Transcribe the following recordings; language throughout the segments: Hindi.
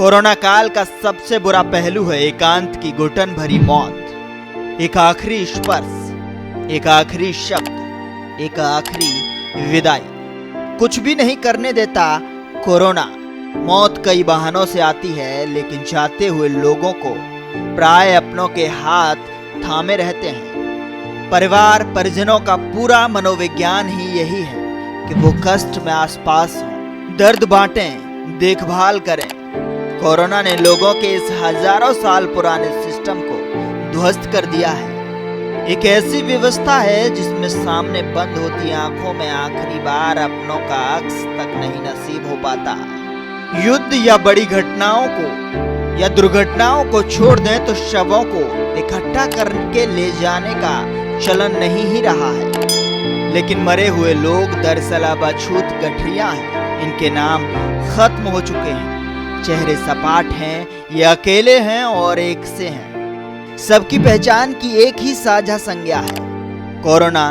कोरोना काल का सबसे बुरा पहलू है एकांत की घुटन भरी मौत। एक आखिरी स्पर्श, एक आखिरी शब्द, एक आखिरी विदाई। कुछ भी नहीं करने देता कोरोना। मौत कई बहानों से आती है, लेकिन जाते हुए लोगों को प्राय अपनों के हाथ थामे रहते हैं। परिवार परिजनों का पूरा मनोविज्ञान ही यही है कि वो कष्ट में आसपास हों, दर्द बांटें, देखभाल करें। कोरोना ने लोगों के इस हजारों साल पुराने सिस्टम को ध्वस्त कर दिया है। एक ऐसी व्यवस्था है जिसमें सामने बंद होती आंखों में आखिरी बार अपनों का अक्स तक नहीं नसीब हो पाता। युद्ध या बड़ी घटनाओं को या दुर्घटनाओं को छोड़ दें तो शवों को इकट्ठा करके ले जाने का चलन नहीं ही रहा है। लेकिन मरे हुए लोग दरअसल अब अछूत गठरियां हैं। इनके नाम खत्म हो चुके हैं। चेहरे सपाट हैं, ये अकेले हैं और एक से हैं। सबकी पहचान की एक ही साझा संज्ञा है। कोरोना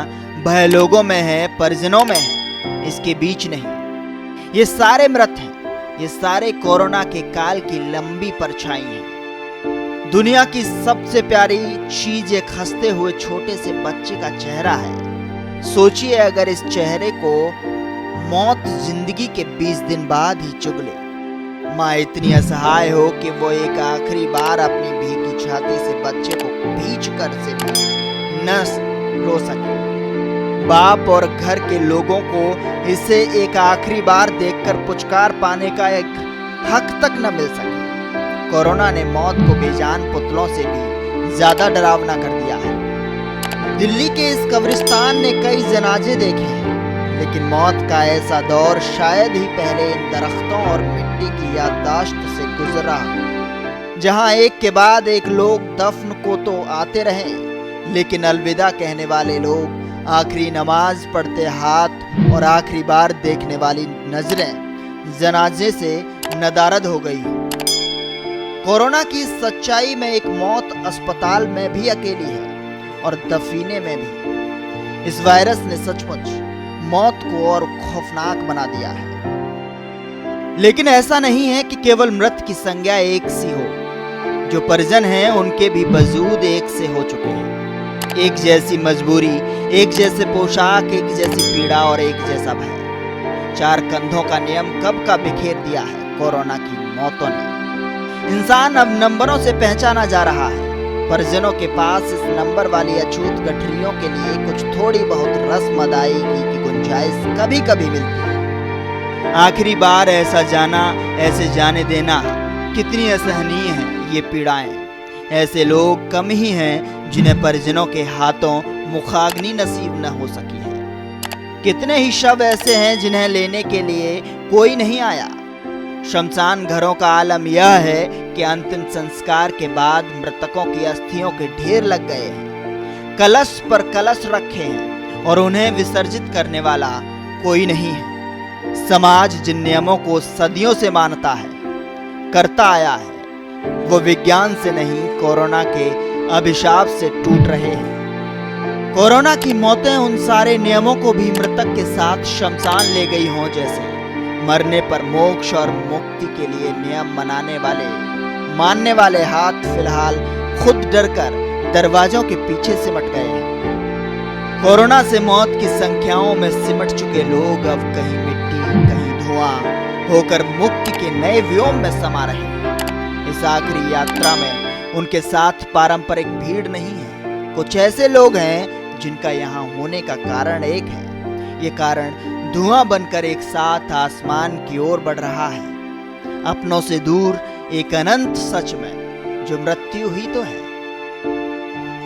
भय लोगों में है, परिजनों में है, इसके बीच नहीं। ये सारे मृत हैं। ये सारे कोरोना के काल की लंबी परछाई हैं। दुनिया की सबसे प्यारी चीज एक हंसते हुए छोटे से बच्चे का चेहरा है। सोचिए अगर इस चेहरे को मौत जिंदगी के 20 दिन बाद ही चुग ले। माँ इतनी असहाय हो कि वो एक आखिरी बार अपनी भीगी छाती से बच्चे को भींच कर से भी न रो सके। बाप और घर के लोगों को इसे एक आखिरी बार देखकर पुचकार पाने का एक हक तक न मिल सके। कोरोना ने मौत को बेजान पुतलों से भी ज्यादा डरावना कर दिया है। दिल्ली के इस कब्रिस्तान ने कई जनाजे देखे हैं, लेकिन मौत का ऐसा दौर शायद ही पहले इन दरख्तों और मिट्टी की याददाश्त से गुजरा, जहां एक के बाद एक लोग दफन को तो आते रहे, लेकिन अलविदा कहने वाले लोग, आखिरी नमाज पढ़ते हाथ और आखिरी बार देखने वाली नजरें जनाजे से नदारद हो गई। कोरोना की सच्चाई में एक मौत अस्पताल में भी अकेली है और दफीने में भी। इस वायरस ने सचमुच मौत को और खौफनाक बना दिया है। लेकिन ऐसा नहीं है कि केवल मृत की संज्ञा एक सी हो। जो परिजन हैं उनके भी वजूद एक से हो चुके हैं। एक जैसी मजबूरी, एक जैसे पोशाक, एक जैसी पीड़ा और एक जैसा भय। 4 कंधों का नियम कब का बिखेर दिया है कोरोना की मौतों ने। इंसान अब नंबरों से पहचाना जा रहा है। परिजनों के पास इस नंबर वाली अछूत गठरियों के लिए कुछ थोड़ी बहुत रस्म अदायगी की गुंजाइश कभी कभी मिलती है। आखिरी बार ऐसा जाना, ऐसे जाने देना, कितनी असहनीय है ये पीड़ाएं। ऐसे लोग कम ही हैं जिन्हें परिजनों के हाथों मुखाग्नि नसीब न हो सकी है। कितने ही शव ऐसे हैं जिन्हें लेने के लिए कोई नहीं आया। शमशान घरों का आलम यह है कि अंतिम संस्कार के बाद मृतकों की अस्थियों के ढेर लग गए हैं। कलश पर कलश रखे हैं और उन्हें विसर्जित करने वाला कोई नहीं है। समाज जिन नियमों को सदियों से मानता है, करता आया है, वो विज्ञान से नहीं कोरोना के अभिशाप से टूट रहे हैं। कोरोना की मौतें उन सारे नियमों को भी मृतक के साथ शमशान ले गई हों, जैसे मरने पर मोक्ष और मुक्ति के लिए नियम मानने वाले हाथ फिलहाल खुद डरकर दरवाजों के पीछे सिमट गए हैं। कोरोना से मौत की संख्याओं में सिमट चुके लोग अब कहीं मिट्टी कहीं धुआं होकर मुक्ति के नए व्योम में समा रहे हैं। इस आखिरी यात्रा में उनके साथ पारंपरिक भीड़ नहीं है। कुछ ऐसे लोग हैं जिनका यहाँ होने का कारण एक है। ये कारण धुआं बनकर एक साथ आसमान की ओर बढ़ रहा है, अपनों से दूर एक अनंत सच में, जो मृत्यु ही तो है।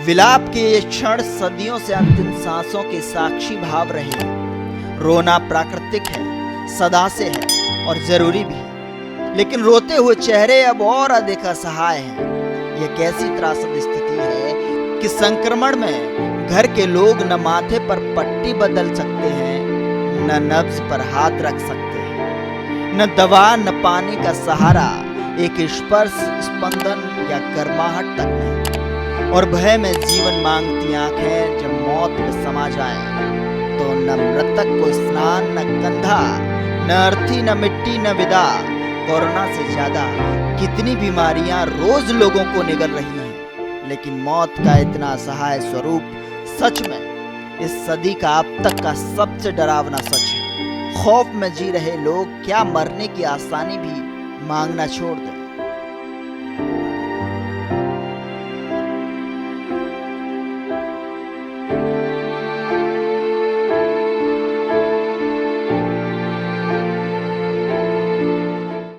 विलाप के ये क्षण सदियों से अंतिम सांसों के साक्षी भाव रहे। रोना प्राकृतिक है, सदा से है और जरूरी भी है, लेकिन रोते हुए चेहरे अब और अधिक असहाय हैं। यह कैसी त्रासद स्थिति है कि संक्रमण में घर के लोग न माथे पर पट्टी बदल सकते हैं, न नब्ज पर हाथ रख सकते हैं, न दवा न पानी का सहारा, एक स्पर्श, स्पंदन या गर्माहट तक नहीं। और भय में जीवन मांगती आंखें जब मौत में समा जाएं, तो न मृतक को स्नान, न कंधा, न अर्थी, न मिट्टी, न विदा, कोरोना से ज्यादा कितनी बीमारियां रोज लोगों को निगल रही हैं, लेकिन मौत का इतना असहाय स्वरूप सच में इस सदी का अब तक का सबसे डरावना सच है। खौफ में जी रहे लोग क्या मरने की आसानी भी मांगना छोड़ दें।